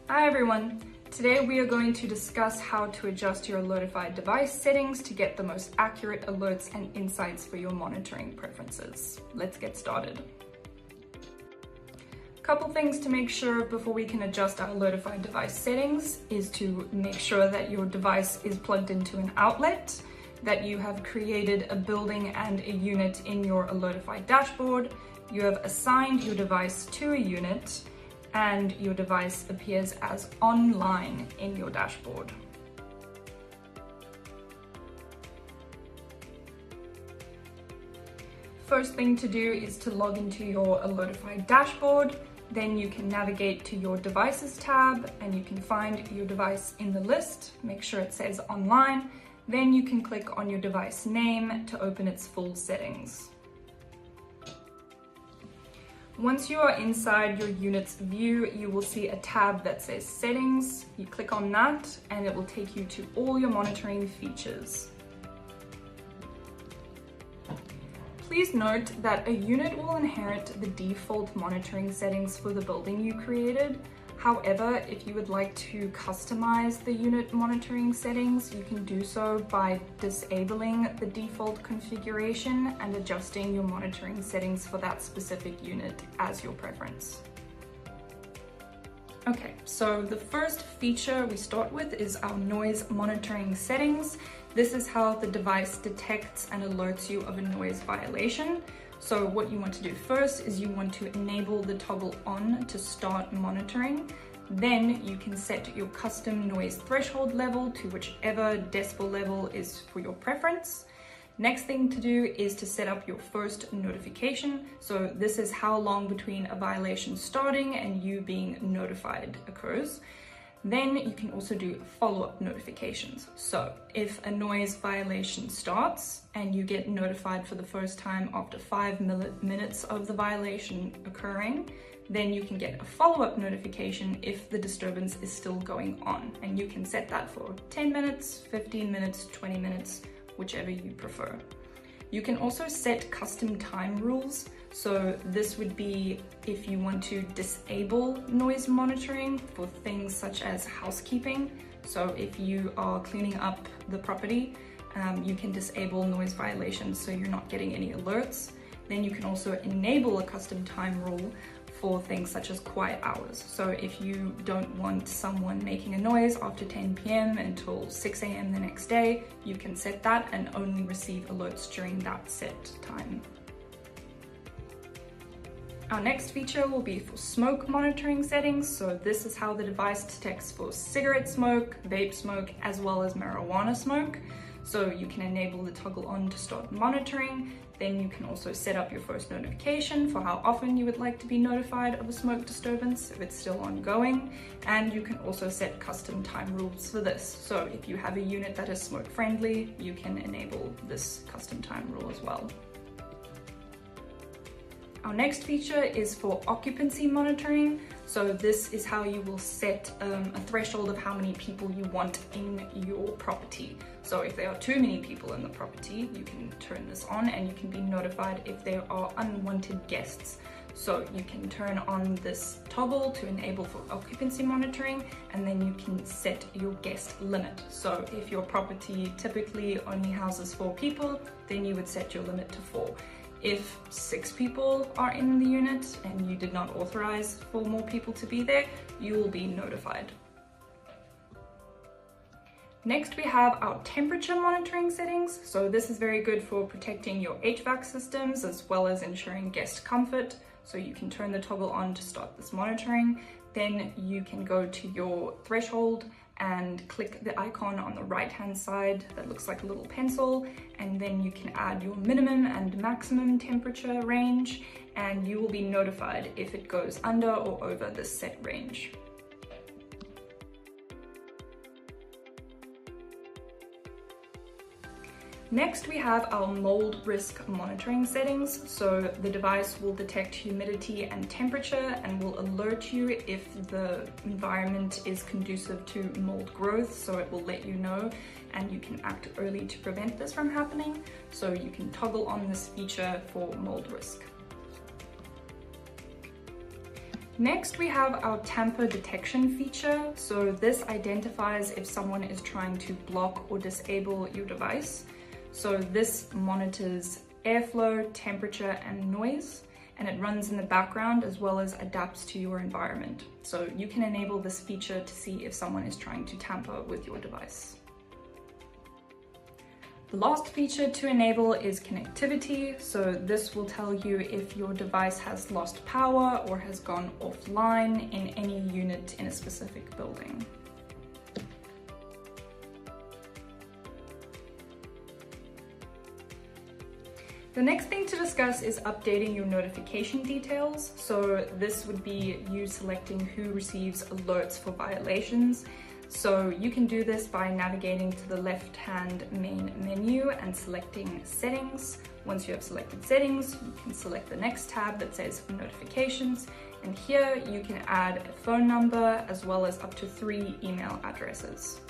Hi everyone! Today we are going to discuss how to adjust your Alertify device settings to get the most accurate alerts and insights for your monitoring preferences. Let's get started. A couple things to make sure of before we can adjust our Alertify device settings is to make sure that your device is plugged into an outlet, that you have created a building and a unit in your Alertify dashboard, you have assigned your device to a unit, and your device appears as online in your dashboard. First thing to do is to log into your Alertify dashboard. Then you can navigate to your Devices tab and you can find your device in the list. Make sure it says online. Then you can click on your device name to open its full settings. Once you are inside your unit's view, you will see a tab that says Settings. You click on that and it will take you to all your monitoring features. Please note that a unit will inherit the default monitoring settings for the building you created. However, if you would like to customize the unit monitoring settings, you can do so by disabling the default configuration and adjusting your monitoring settings for that specific unit as your preference. Okay, so the first feature we start with is our noise monitoring settings. This is how the device detects and alerts you of a noise violation. So what you want to do first is you want to enable the toggle on to start monitoring. Then you can set your custom noise threshold level to whichever decibel level is for your preference. Next thing to do is to set up your first notification. So this is how long between a violation starting and you being notified occurs. Then you can also do follow-up notifications. So if a noise violation starts and you get notified for the first time after 5 minutes of the violation occurring, then you can get a follow-up notification if the disturbance is still going on. And you can set that for 10 minutes, 15 minutes, 20 minutes, whichever you prefer. You can also set custom time rules. So this would be if you want to disable noise monitoring for things such as housekeeping. So if you are cleaning up the property, you can disable noise violations so you're not getting any alerts. Then you can also enable a custom time rule for things such as quiet hours. So if you don't want someone making a noise after 10 p.m. until 6 a.m. the next day, you can set that and only receive alerts during that set time. Our next feature will be for smoke monitoring settings. So this is how the device detects for cigarette smoke, vape smoke, as well as marijuana smoke. So you can enable the toggle on to start monitoring. Then you can also set up your first notification for how often you would like to be notified of a smoke disturbance if it's still ongoing. And you can also set custom time rules for this. So if you have a unit that is smoke friendly, you can enable this custom time rule as well. Our next feature is for occupancy monitoring. So this is how you will set a threshold of how many people you want in your property. So if there are too many people in the property, you can turn this on and you can be notified if there are unwanted guests. So you can turn on this toggle to enable for occupancy monitoring, and then you can set your guest limit. So if your property typically only houses 4 people, then you would set your limit to 4. If 6 people are in the unit and you did not authorize for more people to be there, you will be notified. Next, we have our temperature monitoring settings. So this is very good for protecting your HVAC systems as well as ensuring guest comfort. So you can turn the toggle on to start this monitoring. Then you can go to your threshold and click the icon on the right hand side that looks like a little pencil, and then you can add your minimum and maximum temperature range, and you will be notified if it goes under or over this set range. Next, we have our mold risk monitoring settings. So the device will detect humidity and temperature and will alert you if the environment is conducive to mold growth. So it will let you know and you can act early to prevent this from happening. So you can toggle on this feature for mold risk. Next, we have our Tamper Detection feature. So this identifies if someone is trying to block or disable your device. So this monitors airflow, temperature, and noise, and it runs in the background as well as adapts to your environment. So you can enable this feature to see if someone is trying to tamper with your device. The last feature to enable is connectivity. So this will tell you if your device has lost power or has gone offline in any unit in a specific building. The next thing to discuss is updating your notification details. So this would be you selecting who receives alerts for violations. So you can do this by navigating to the left-hand main menu and selecting settings. Once you have selected settings, you can select the next tab that says notifications. And here you can add a phone number as well as up to 3 email addresses.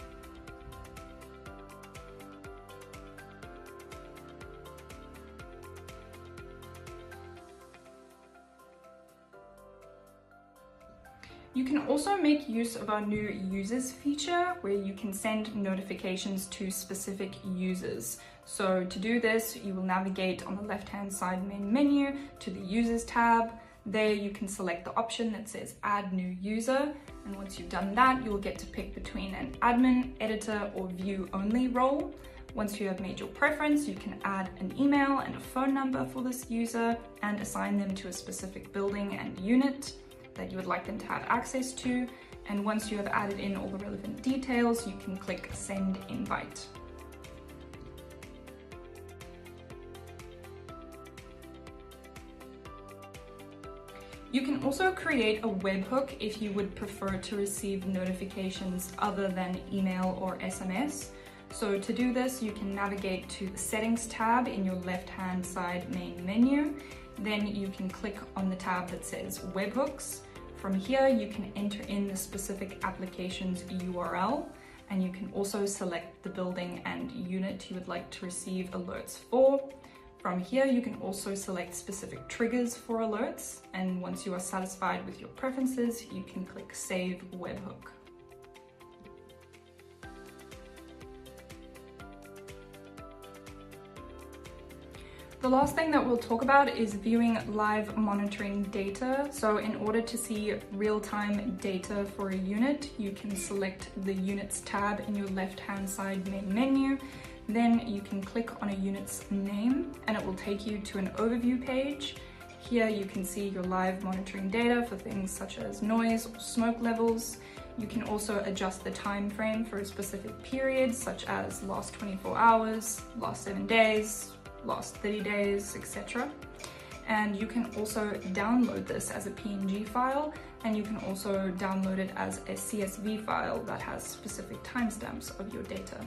You can also make use of our new users feature where you can send notifications to specific users. So to do this, you will navigate on the left-hand side main menu to the users tab. There you can select the option that says add new user. And once you've done that, you'll get to pick between an admin, editor, or view only role. Once you have made your preference, you can add an email and a phone number for this user and assign them to a specific building and unit that you would like them to have access to. And once you have added in all the relevant details, you can click send invite. You can also create a webhook if you would prefer to receive notifications other than email or SMS. So to do this, you can navigate to the settings tab in your left-hand side main menu. Then you can click on the tab that says webhooks. From here, you can enter in the specific application's URL, and you can also select the building and unit you would like to receive alerts for. From here, you can also select specific triggers for alerts, and once you are satisfied with your preferences, you can click Save Webhook. The last thing that we'll talk about is viewing live monitoring data. So in order to see real-time data for a unit, you can select the Units tab in your left-hand side main menu. Then you can click on a unit's name and it will take you to an overview page. Here you can see your live monitoring data for things such as noise or smoke levels. You can also adjust the time frame for a specific period, such as last 24 hours, last 7 days, last 30 days, etc. And you can also download this as a PNG file, and you can also download it as a CSV file that has specific timestamps of your data.